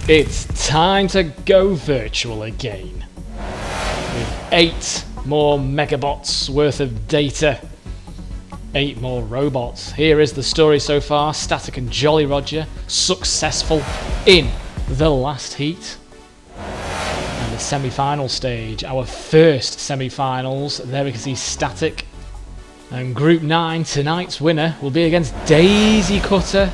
It's time to go virtual again. With 8 more Megabots worth of data. 8 more robots. Here is the story so far. Static and Jolly Roger successful in the last heat. And the semi-final stage. Our first semi-finals. There we can see Static. And Group 9, tonight's winner, will be against Daisy Cutter.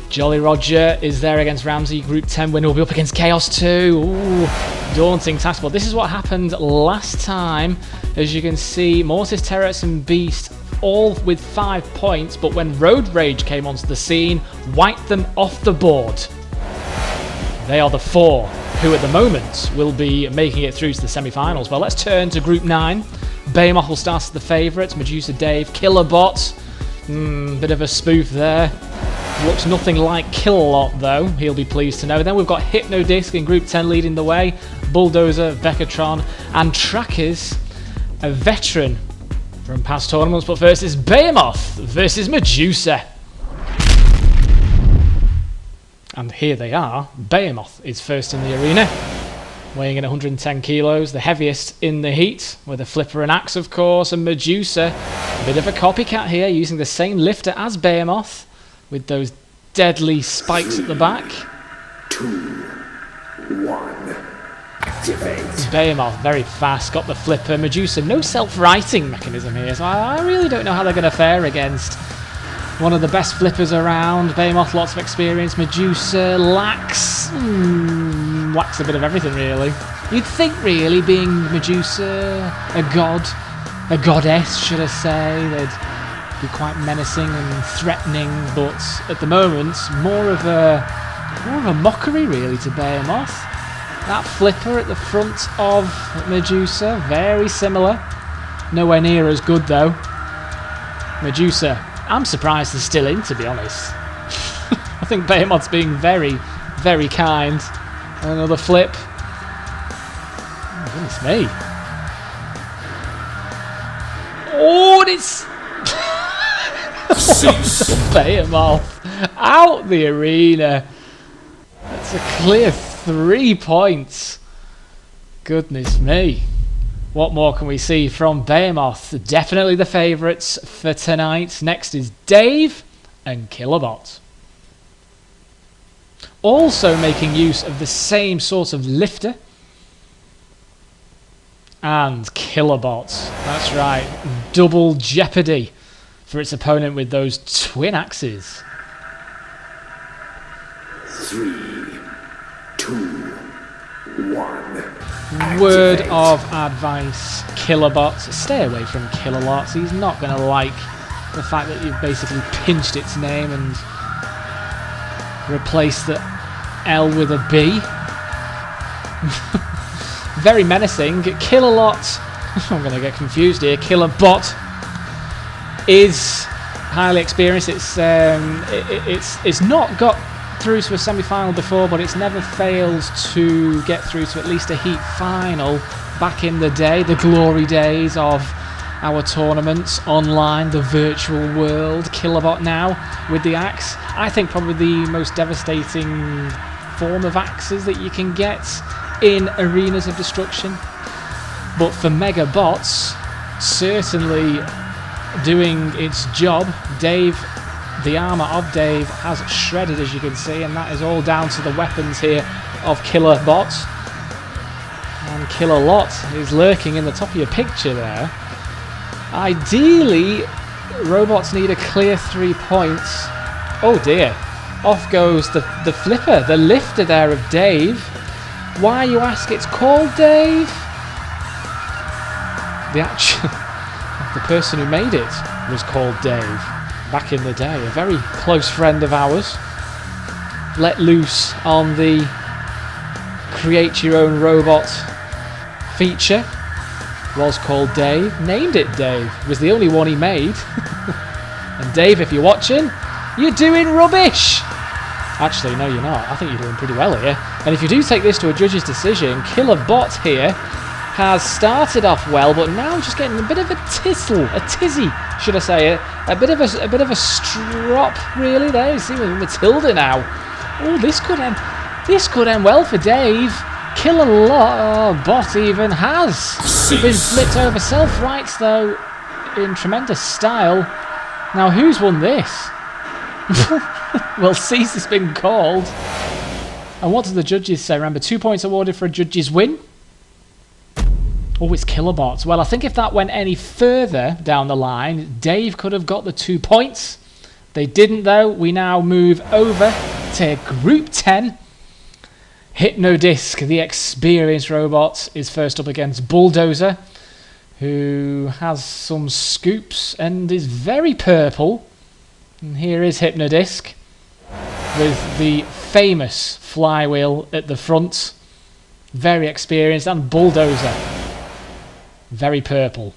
Jolly Roger is there against Ramsey. Group 10 winner will be up against Chaos 2. Ooh, daunting task. But this is what happened last time. As you can see, Mortis, Terrorist and Beast all with 5 points. But when Road Rage came onto the scene, wiped them off the board. They are the 4 who at the moment will be making it through to the semi-finals. Well, let's turn to Group 9. Behemoth will start as the favourites. Medusa, Dave, Killabot. Bit of a spoof there. Looks nothing like Killabot though, he'll be pleased to know. Then we've got Hypnodisc in Group 10 leading the way. Bulldozer, Beckatron, and Trackers, a veteran from past tournaments. But first is Behemoth versus Medusa. And here they are. Behemoth is first in the arena, weighing in 110 kilos, the heaviest in the heat, with a flipper and axe of course. And Medusa, a bit of a copycat here, using the same lifter as Behemoth, with those deadly spikes at the back. 2, 1, activate. Behemoth, very fast, got the flipper. Medusa, no self-righting mechanism here, so I really don't know how they're going to fare against one of the best flippers around. Behemoth, lots of experience. Medusa lacks a bit of everything, really. You'd think, really, being Medusa, a god, a goddess, should I say, they'd be quite menacing and threatening, but at the moment more of a mockery really to Behemoth. That flipper at the front of Medusa, very similar, nowhere near as good though. Medusa, I'm surprised they're still in, to be honest. I think Behemoth's being very, very kind. Another flip. Oh, goodness me. Oh, and it's Behemoth out the arena. That's a clear 3 points. Goodness me. What more can we see from Behemoth? Definitely the favourites for tonight. Next is Dave and Kilobot. Also making use of the same sort of lifter. And Kilobot. That's right. Double jeopardy for its opponent with those twin axes. 3, 2, 1. Word of advice, Killabot. Stay away from Kilobots. He's not going to like the fact that you've basically pinched its name and replaced the L with a B. Very menacing. Killabot. I'm going to get confused here. Killabot is highly experienced. It's not got through to a semi-final before, but it's never failed to get through to at least a heat final back in the day, the glory days of our tournaments online, the virtual world. Killabot now with the axe. I think probably the most devastating form of axes that you can get in arenas of destruction. But for Megabots, certainly doing its job. Dave, the armour of Dave has shredded, as you can see, and that is all down to the weapons here of Killabot. And Killabot is lurking in the top of your picture there. Ideally, robots need a clear 3 points. Oh dear, off goes the flipper, the lifter there of Dave. Why, you ask? It's called Dave. The person who made it was called Dave back in the day, a very close friend of ours. Let loose on the create your own robot feature. Was called Dave, named it Dave, was the only one he made. And Dave, if you're watching, you're doing rubbish. Actually, no, you're not. I think you're doing pretty well here. And if you do take this to a judge's decision, Killabot here has started off well, but now just getting a bit of a tizzy, should I say, a bit of a strop really there. You see with Matilda now. Oh, this could end. This could end well for Dave. Killabot even has been flipped over. Self-rights, though, in tremendous style. Now, who's won this? Well, Cease has been called. And what do the judges say? Remember, 2 points awarded for a judge's win. Oh, it's Kilobots. Well, I think if that went any further down the line, Dave could have got the 2 points. They didn't, though. We now move over to Group 10. Hypno-Disc, the experienced robot, is first up against Bulldozer, who has some scoops and is very purple. And here is Hypno-Disc with the famous flywheel at the front. Very experienced. And Bulldozer, very purple.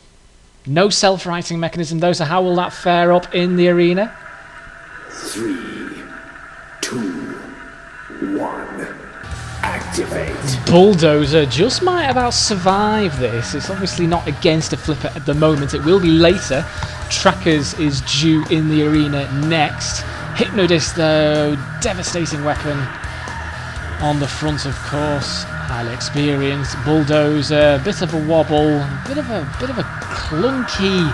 No self-righting mechanism though, so how will that fare up in the arena? 3, 2, 1. Activate. Bulldozer just might about survive this. It's obviously not against a flipper at the moment. It will be later. Trackers is due in the arena next. Hypno-Disc, though, devastating weapon on the front, of course. Highly experienced. Bulldozer, bit of a wobble, bit of a clunky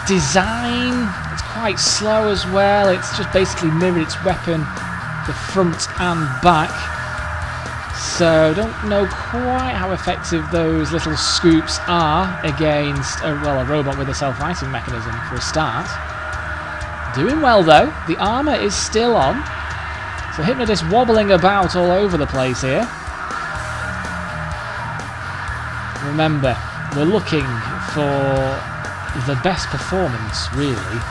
design. It's quite slow as well. It's just basically mirrored its weapon, the front and back. So don't know quite how effective those little scoops are against a robot with a self-righting mechanism for a start. Doing well though. The armour is still on. So Hypno-Disc wobbling about all over the place here. Remember, we're looking for the best performance, really.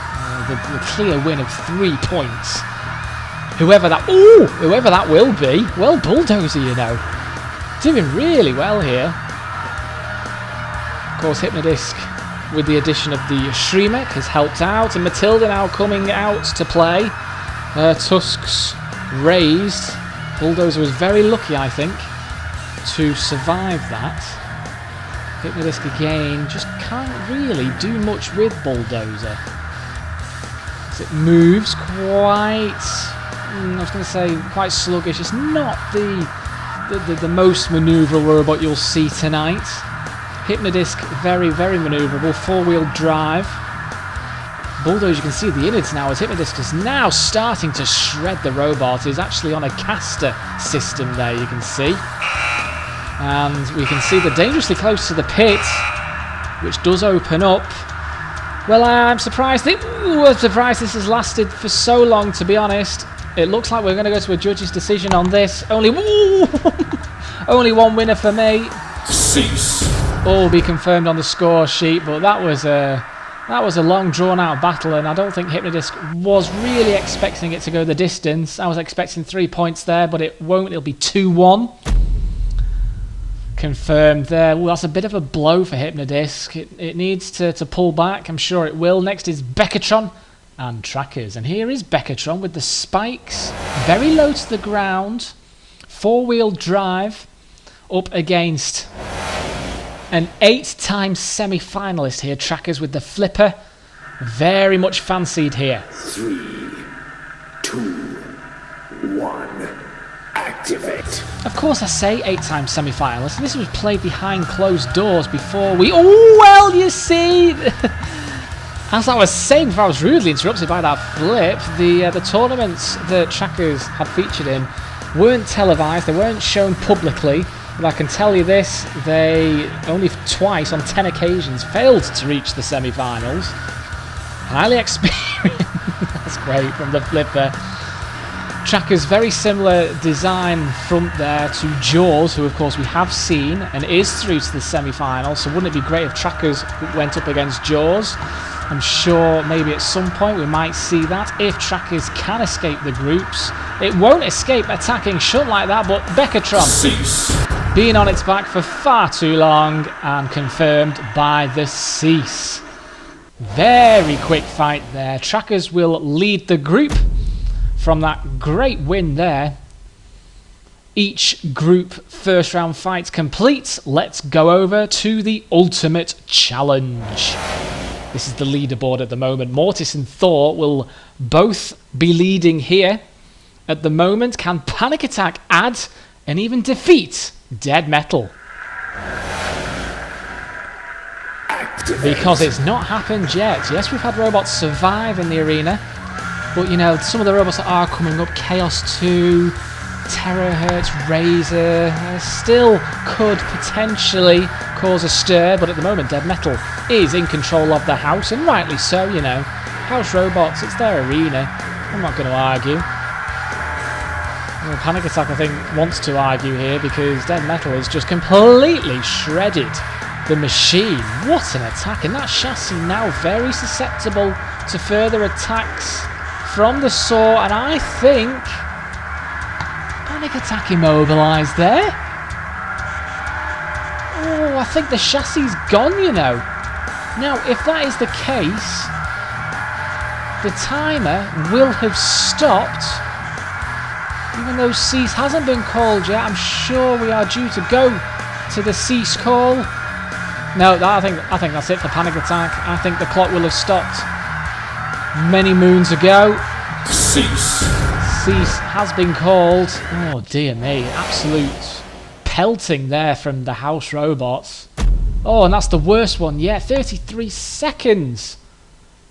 The clear win of 3 points. Whoever that will be. Well, Bulldozer, you know. Doing really well here. Of course, Hypno-Disc, with the addition of the Shreemek, has helped out. And Matilda now coming out to play. Tusks raised. Bulldozer was very lucky, I think, to survive that. Hypno-Disc again just can't really do much with Bulldozer. As it moves quite... I was going to say quite sluggish. It's not the most manoeuvrable robot you'll see tonight. Hypno-Disc, very, very manoeuvrable. 4-wheel drive. Bulldozer, you can see the innards now as Hypno-Disc is now starting to shred the robot. He's actually on a caster system there, you can see. And we can see they're dangerously close to the pit, which does open up. Well, I'm surprised. I'm surprised this has lasted for so long, to be honest. It looks like we're going to go to a judge's decision on this. Only one winner for me. Cease. All will be confirmed on the score sheet, but that was a long, drawn-out battle, and I don't think Hypno-Disc was really expecting it to go the distance. I was expecting 3 points there, but it won't. It'll be 2-1. Confirmed there. Well, that's a bit of a blow for Hypno-Disc. It needs to pull back. I'm sure it will. Next is Beckatron and Trackers. And here is Beckatron with the spikes very low to the ground. 4-wheel drive up against an 8-time semi-finalist here. Trackers with the flipper. Very much fancied here. 3, 2, 1. Activate. Of course I say 8-time semi-finalist. And this was played behind closed doors before we... Oh, well, you see... As I was saying before I was rudely interrupted by that flip, the tournaments that Trackers had featured in weren't televised, they weren't shown publicly, but I can tell you this, they only twice on 10 occasions failed to reach the semi-finals. Highly experienced, that's great from the flipper. Trackers, very similar design front there to Jaws, who of course we have seen and is through to the semi-finals, so wouldn't it be great if Trackers went up against Jaws? I'm sure maybe at some point we might see that if Trackers can escape the groups. It won't escape attacking Shunt like that, but Beckatron being on its back for far too long and confirmed by the Cease. Very quick fight there. Trackers will lead the group from that great win there. Each group first round fights complete. Let's go over to the ultimate challenge. This is the leaderboard at the moment. Mortis and Thor will both be leading here at the moment. Can Panic Attack add and even defeat Dead Metal? Because it's not happened yet. Yes, we've had robots survive in the arena, but you know, some of the robots that are coming up, Chaos 2, Terahertz, Razor, still could potentially cause a stir, but at the moment Dead Metal is in control of the house, and rightly so, you know. House robots, it's their arena. I'm not going to argue. Well, Panic Attack, I think, wants to argue here because Dead Metal has just completely shredded the machine. What an attack, and that chassis now very susceptible to further attacks from the saw, and I think Panic Attack immobilised there. Oh, I think the chassis is gone, you know. Now, if that is the case, the timer will have stopped, even though cease hasn't been called yet. I'm sure we are due to go to the cease call. No, I think that's it for Panic Attack. I think the clock will have stopped many moons ago. Cease. Cease has been called. Oh dear me, absolute pelting there from the house robots. Oh, and that's the worst one yet. 33 seconds.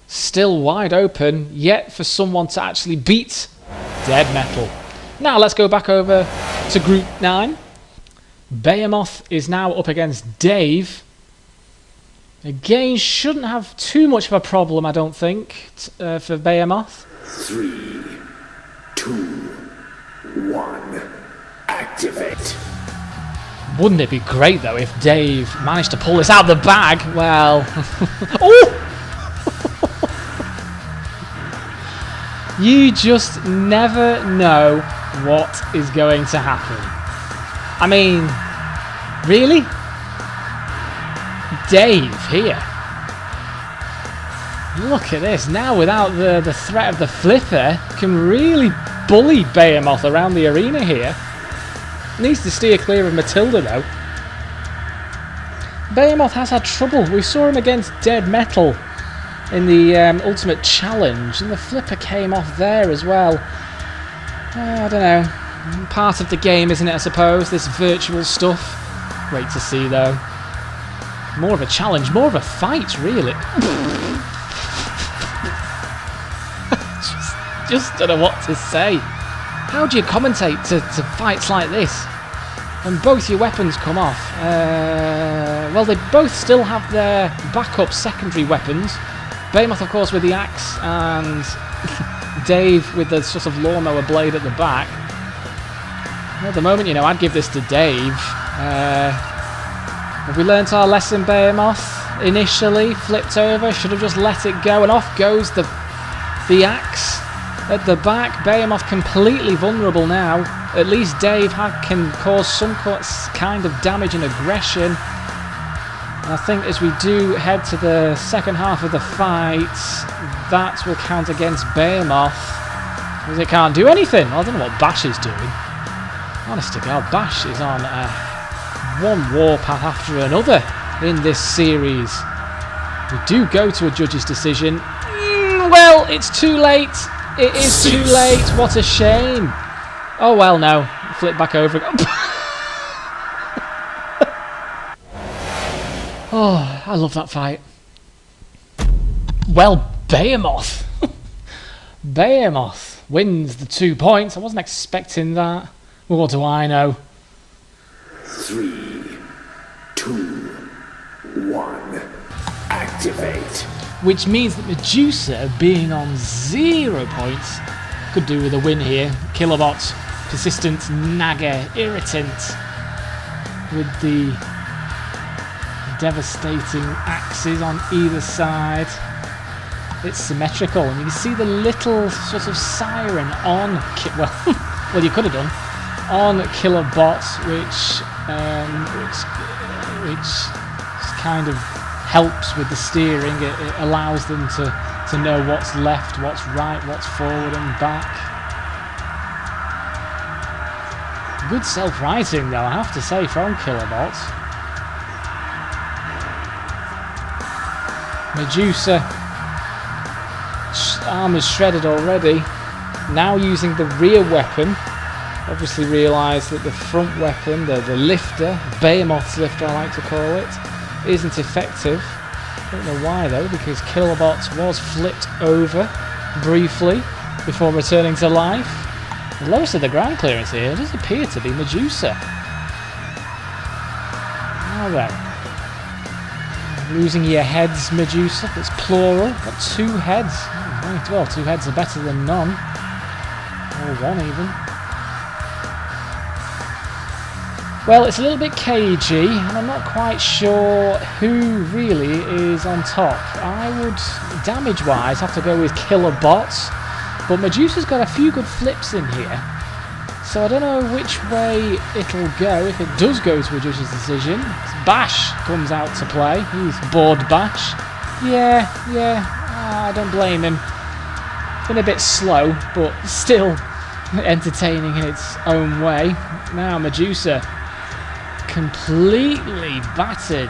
Still wide open, yet for someone to actually beat Dead Metal. Now let's go back over to Group 9. Behemoth is now up against Dave. Again, shouldn't have too much of a problem, I don't think, for Behemoth. 3, 2, 1, activate. Wouldn't it be great, though, if Dave managed to pull this out of the bag? Well... Oh! You just never know what is going to happen. I mean, really? Dave here. Look at this. Now without the threat of the flipper, can really bully Behemoth around the arena here. Needs to steer clear of Matilda though. Behemoth has had trouble. We saw him against Dead Metal in the Ultimate Challenge, and the flipper came off there as well. I don't know. Part of the game, isn't it, I suppose, this virtual stuff. Great to see though. More of a challenge, more of a fight, really. just don't know what to say. How do you commentate to fights like this? When both your weapons come off. Well, they both still have their backup secondary weapons. Behemoth, of course, with the axe, and Dave with the sort of lawnmower blade at the back. At the moment, you know, I'd give this to Dave. Have we learnt our lesson, Behemoth? Initially, flipped over, should have just let it go, and off goes the axe at the back. Behemoth completely vulnerable now. At least Dave can cause some kind of damage and aggression. And I think as we do head to the second half of the fight, that will count against Behemoth, because it can't do anything. I don't know what Bash is doing. Honest to God, Bash is on one warpath after another in this series. We do go to a judge's decision. Well, it's too late. It is too late. What a shame. Oh well, no. Flip back over. Oh, I love that fight. Well, Behemoth. Behemoth wins the 2 points. I wasn't expecting that. Well, what do I know? 3, 2, 1, activate. Which means that Medusa, being on 0 points, could do with a win here. Killabot, persistent, nagger, irritant, with the devastating axes on either side. It's symmetrical, and you can see the little sort of siren on well, you could have done on Killabot, which kind of helps with the steering. It allows them to know what's left, what's right, what's forward and back. Good self-writing though, I have to say, from Killabot. Medusa, arm is shredded already. now using the rear weapon. Obviously realised that the front weapon, the lifter, Behemoth's lifter I like to call it, isn't effective. Don't know why though, because Kilobots was flipped over briefly before returning to life. The lowest of the ground clearance here does appear to be Medusa. Now then, losing your heads, Medusa. It's plural. Got 2 heads. Oh, right. Well, 2 heads are better than none, or 1 even. Well, it's a little bit cagey, and I'm not quite sure who really is on top. I would, damage-wise, have to go with Kilobots, but Medusa's got a few good flips in here, so I don't know which way it'll go. If it does go to Medusa's decision, Bash comes out to play. He's bored Bash. Yeah, I don't blame him. Been a bit slow, but still entertaining in its own way. Now Medusa, completely battered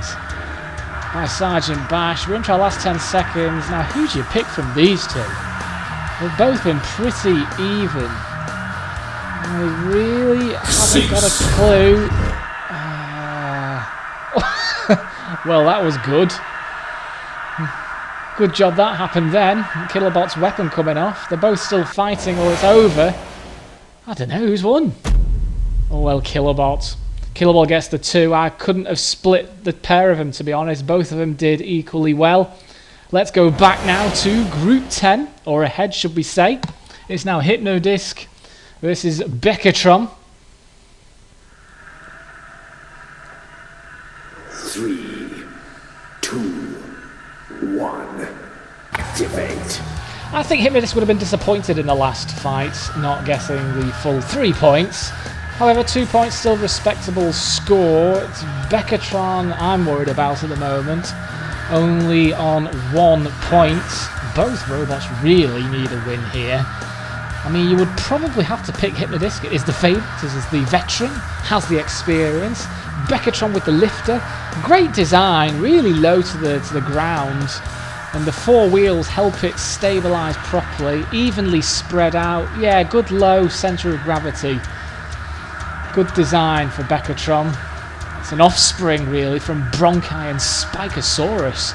by Sergeant Bash. We're into our last 10 seconds. Now, who do you pick from these two? They've both been pretty even. I really haven't got a clue. Well, that was good. Good job that happened then. Killabot's weapon coming off. They're both still fighting or it's over. I don't know who's won. Oh well, Killabot. Killabot gets the 2. I couldn't have split the pair of them, to be honest. Both of them did equally well. Let's go back now to Group 10, or ahead, should we say. It's now Hypnodisc versus Beckatron. 3, 2, 1, activate. I think Hypnodisc would have been disappointed in the last fight, not getting the full 3 points. However, 2 points, still respectable score. It's Beckatron I'm worried about at the moment. Only on 1 point. Both robots really need a win here. I mean, you would probably have to pick Hypnodisc. It is the favourite, is the veteran, has the experience. Beckatron with the lifter. Great design, really low to the ground. And the 4 wheels help it stabilise properly, evenly spread out. Yeah, good low centre of gravity. Good design for Beckatron. It's an offspring, really, from Bronchi and Spikosaurus.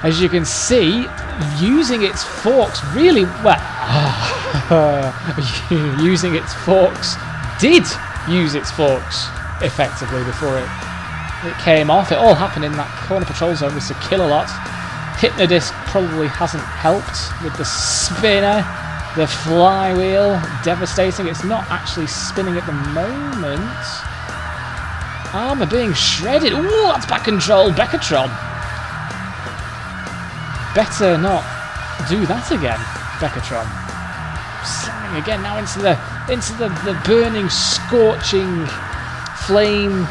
As you can see, using its forks really well. Using its forks, did use its forks effectively before it came off. It all happened in that corner patrol zone with Sir Killabot. Hypnodisc probably hasn't helped with the spinner. The flywheel, devastating. It's not actually spinning at the moment. Armour being shredded. Ooh, that's back control. Beckatron. Better not do that again, Beckatron. Slamming again now into the burning, scorching flame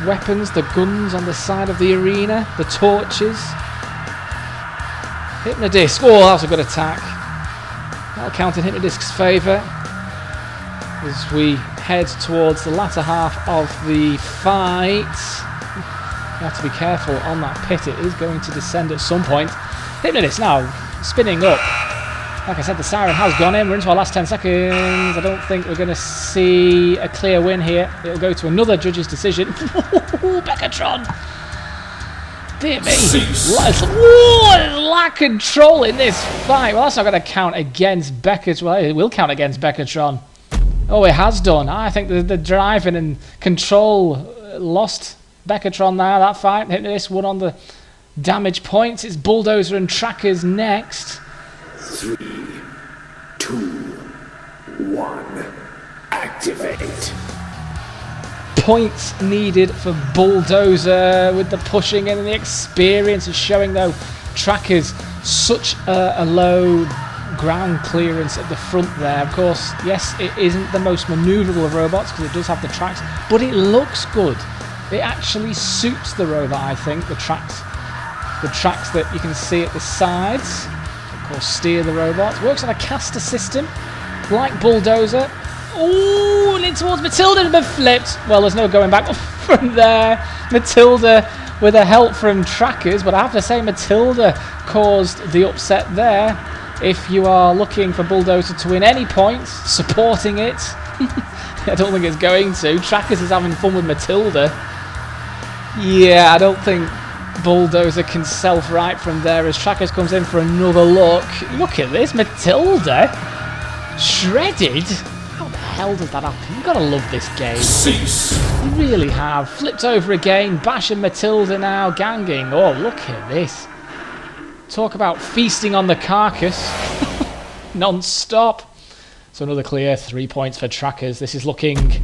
weapons, the guns on the side of the arena, the torches. Hypnodisc, oh, that was a good attack. That'll count in Hypnodisc's favour as we head towards the latter half of the fight. You have to be careful on that pit, it is going to descend at some point. Hypnodisc now spinning up. Like I said, the siren has gone in, we're into our last 10 seconds. I don't think we're going to see a clear win here. It'll go to another judge's decision. Beckatron! Dear me, lack control in this fight. Well, that's not going to count against Beckatron. Well, it will count against Beckatron. Oh, it has done. I think the driving and control lost Beckatron there, that fight. Hypnodisc won on the damage points. It's Bulldozer and Trackers next. 3, 2, 1, activate. Points needed for Bulldozer with the pushing and the experience is showing, though. Trackers, such a low ground clearance at the front there. Of course, yes, it isn't the most manoeuvrable of robots because it does have the tracks, but it looks good. It actually suits the robot, I think, the tracks that you can see at the sides. Of course, steer the robot. Works on a caster system, like Bulldozer. Ooh, and in towards Matilda, but flipped. Well, there's no going back from there. Matilda with a help from Trackers, but I have to say Matilda caused the upset there. If you are looking for Bulldozer to win any points, supporting it, I don't think it's going to. Trackers is having fun with Matilda. Yeah, I don't think Bulldozer can self-right from there as Trackers comes in for another look. Look at this, Matilda shredded. How the hell did that happen? You've got to love this game. Cease. You really have. Flipped over again, Bash and Matilda now ganging. Oh, look at this. Talk about feasting on the carcass. Non-stop. So another clear 3 points for Trackers. This is looking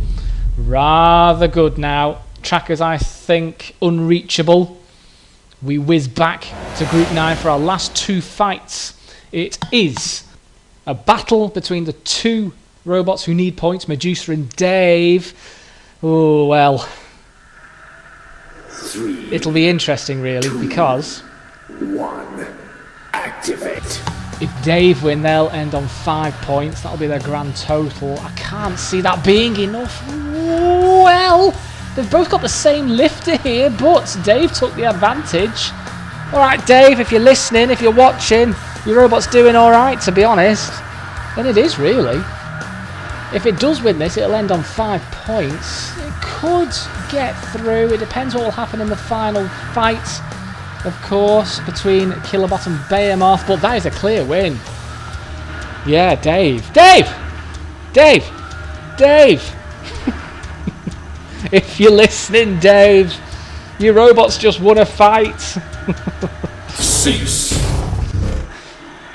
rather good now. Trackers, I think, unreachable. We whiz back to Group 9 for our last 2 fights. It is a battle between the 2 robots who need points, Medusa and Dave. Oh, well. 3, It'll be interesting, really, 2, because 1. Activate. if Dave win, they'll end on 5 points. That'll be their grand total. I can't see that being enough. Well, they've both got the same lifter here, but Dave took the advantage. Alright, Dave, if you're listening, if you're watching, your robot's doing alright, to be honest. And it is, really. If it does win this, it'll end on 5 points. It could get through. It depends what will happen in the final fight, of course, between Killabot and Behemoth, but that is a clear win. Yeah, Dave. Dave! Dave! Dave! If you're listening, Dave, your robot's just won a fight. Cease.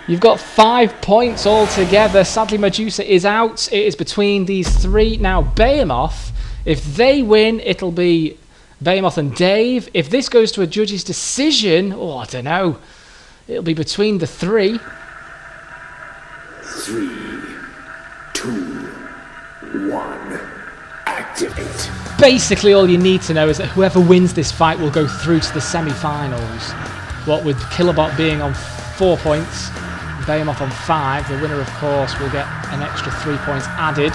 You've got 5 points altogether. Sadly, Medusa is out. It is between these 3. Now, Behemoth, if they win, it'll be Behemoth and Dave. If this goes to a judge's decision, oh, I don't know. It'll be between the 3. 3, 2, 1. Activate. Basically, all you need to know is that whoever wins this fight will go through to the semi-finals. What with Killabot being on 4 points, Behemoth on 5, the winner, of course, will get an extra 3 points added,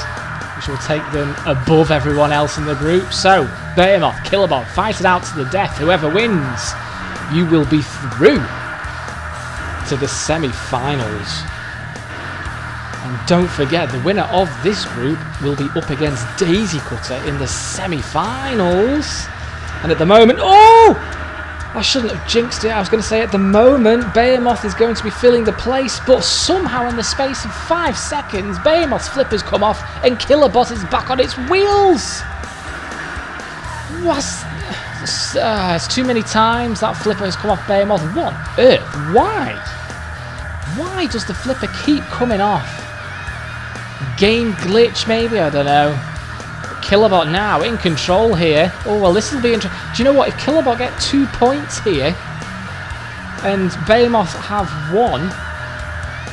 which will take them above everyone else in the group. So, Behemoth, Killabot, fight it out to the death. Whoever wins, you will be through to the semi-finals. And don't forget, the winner of this group will be up against Daisy Cutter in the semi-finals. And at the moment, oh! I shouldn't have jinxed it. I was going to say at the moment, Behemoth is going to be filling the place, but somehow in the space of 5 seconds, Behemoth's flippers come off and Killabot is back on its wheels. It's too many times that flipper has come off Behemoth. What on earth? Why? Why does the flipper keep coming off? Game glitch, maybe? I don't know. Killabot now in control here. Oh, well, this will be interesting. Do you know what? If Killabot get 2 points here and Behemoth have 1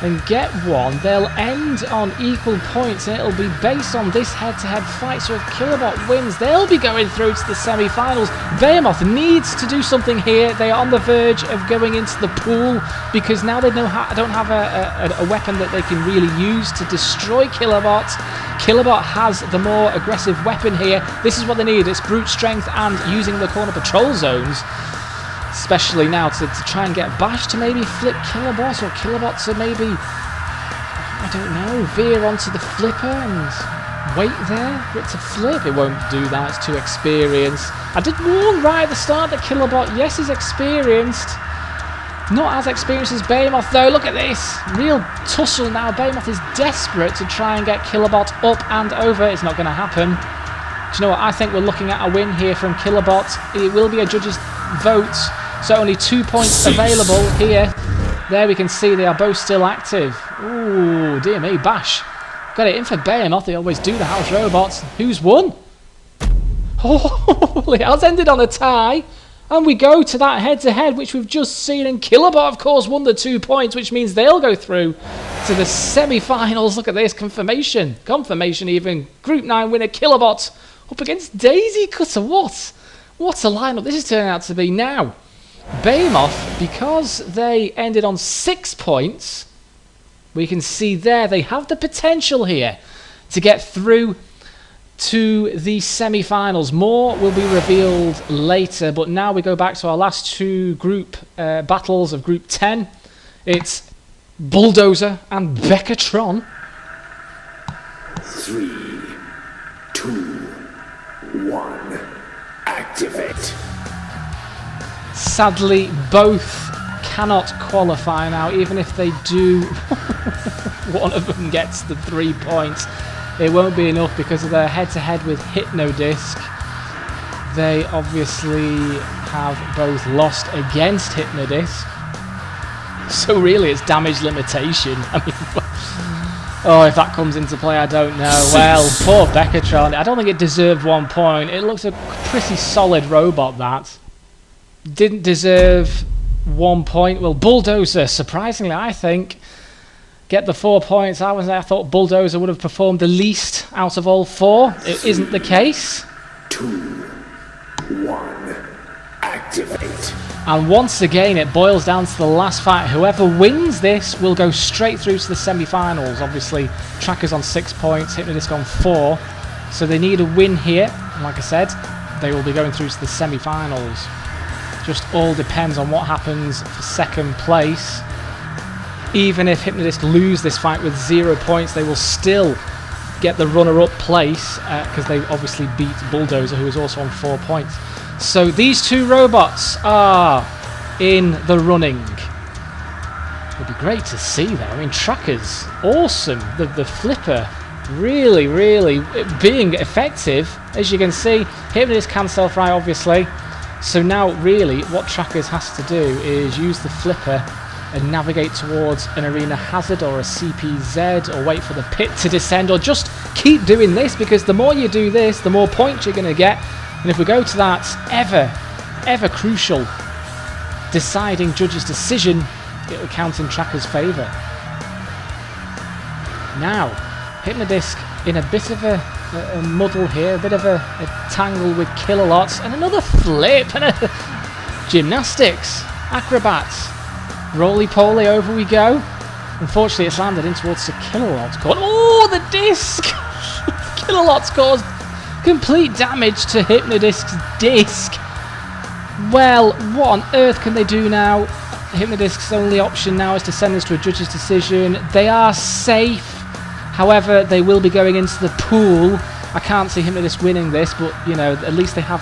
and get 1, they'll end on equal points and it'll be based on this head-to-head fight. So if Killabot wins, they'll be going through to the semi-finals. Behemoth needs to do something here. They are on the verge of going into the pool because now they don't have a weapon that they can really use to destroy Killabot. Killabot has the more aggressive weapon here. This is what they need. It's brute strength and using the corner patrol zones, especially now to try and get Bash to maybe flip Killabot, or Killabot to maybe, I don't know, veer onto the flipper and wait there for it to flip. It won't do that. It's too experienced. I did warn right at the start that Killabot, yes, is experienced. Not as experienced as Behemoth, though. Look at this. Real tussle now. Behemoth is desperate to try and get Killabot up and over. It's not going to happen. Do you know what? I think we're looking at a win here from Killabot. It will be a judge's vote. So only 2 points available here. There we can see they are both still active. Ooh, dear me. Bash got it in for Behemoth. They always do, the house robots. Who's won? Oh, it has ended on a tie. And we go to that head-to-head, which we've just seen. And Killabot, of course, won the 2 points, which means they'll go through to the semi-finals. Look at this. Confirmation. Confirmation even. Group 9 winner Killabot up against Daisy Cutter. What a lineup this is turning out to be now. Behemoth, because they ended on 6 points, we can see there they have the potential here to get through to the semi-finals. More will be revealed later, but now we go back to our last 2 group battles of Group 10. It's Bulldozer and Beckatron. 3, 2, 1, activate. Sadly, both cannot qualify now, even if they do. One of them gets the 3 points. It won't be enough because of their head-to-head with Hypnodisc. They obviously have both lost against Hypnodisc. So really it's damage limitation. I mean, oh, if that comes into play, I don't know. Well, poor Beckatron. I don't think it deserved 1 point. It looks a pretty solid robot, that. Didn't deserve 1 point. Well, Bulldozer, surprisingly, I think, get the 4 points. I thought Bulldozer would have performed the least out of all 4. It isn't the case. 2, 1, activate. And once again, it boils down to the last fight. Whoever wins this will go straight through to the semi-finals. Obviously, Tracker's on 6 points, Hypnodisc on 4. So they need a win here. And like I said, they will be going through to the semi-finals. Just all depends on what happens for second place. Even if Hypnodisc lose this fight with 0 points, they will still get the runner-up place because they obviously beat Bulldozer, who is also on 4 points. So these two robots are in the running. It would be great to see though. I mean, Tracker's awesome. The flipper really being effective. As you can see, Hypnodisc can self-right obviously. So now really what Trackers has to do is use the flipper and navigate towards an arena hazard or a CPZ, or wait for the pit to descend, or just keep doing this, because the more you do this, the more points you're going to get. And if we go to that ever crucial deciding judge's decision, it will count in Tracker's favour. Now, Hypnodisc in a bit of a muddle here, a bit of a tangle with Kilobots, and another flip, and a gymnastics, acrobats, roly-poly, over we go. Unfortunately, it's landed in towards the Kilobot. Oh, the disc! Kilobot's caused complete damage to Hypnodisc's disc. Well, what on earth can they do now? Hypnodisc's only option now is to send this to a judge's decision. They are safe. However, they will be going into the pool. I can't see Hypnodisc winning this, but, you know, at least they have...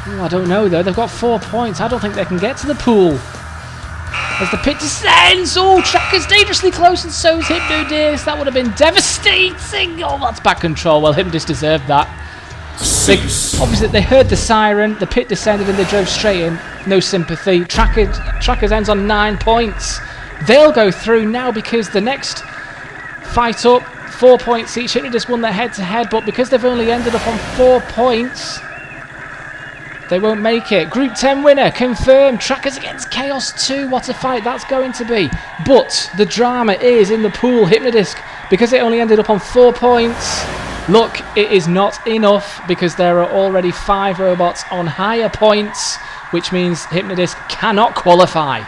Oh, I don't know, though. They've got 4 points. I don't think they can get to the pool. As the pit descends, oh, Tracker's dangerously close, and so is Hypnodisc. That would have been devastating. Oh, that's back control. Well, Hypnodisc deserved that. Obviously, they heard the siren, the pit descended, and they drove straight in. No sympathy. Tracker's ends on 9 points. They'll go through now because the next fight up, 4 points each. Hypnodisc won their head-to-head, but because they've only ended up on 4 points, they won't make it. Group 10 winner confirmed. Trackers against Chaos 2. What a fight that's going to be. But the drama is in the pool. Hypnodisc, because it only ended up on 4 points. Look, it is not enough because there are already 5 robots on higher points, which means Hypnodisc cannot qualify.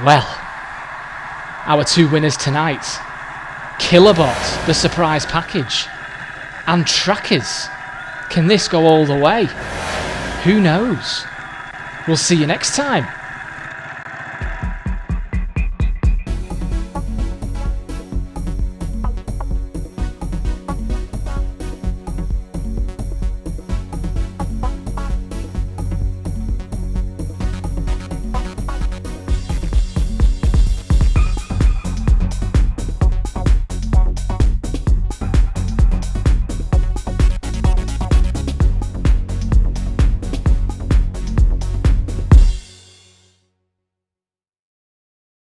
Well, our 2 winners tonight. Killabot, the surprise package, and Trackers. Can this go all the way? Who knows? We'll see you next time.